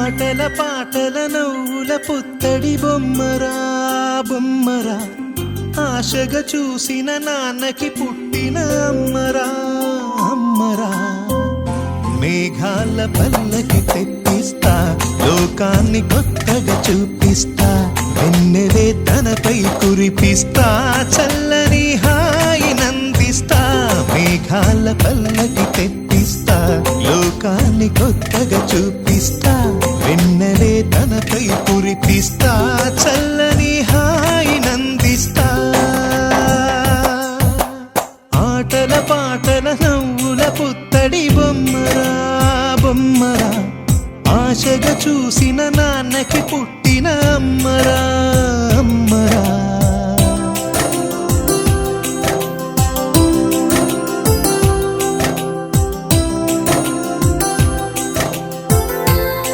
ఆటల పాటల నవ్వుల పుత్తడి బొమ్మరా బొమ్మరా, ఆశగా చూసిన నాన్నకి పుట్టిన అమ్మరా అమ్మరా. మేఘాల పల్లకి తెప్పిస్తా, లోకాన్ని కొత్తగా చూపిస్తా, వెన్నెలే తనపై కురిపిస్తా, చల్లని హాయి నందిస్తా. మేఘాల పల్లకి తెప్పిస్తా, లోకాన్ని కొత్తగా చూపిస్తా, వెన్నెలే తనపై కురిపిస్తా, చల్లని హాయి నందిస్తా. ఆటల పాటల నవ్వుల పుత్తడి బొమ్మరా బొమ్మరా, ఆశగా చూసిన నాన్నకి పుట్టిన అమ్మరా అమ్మరా.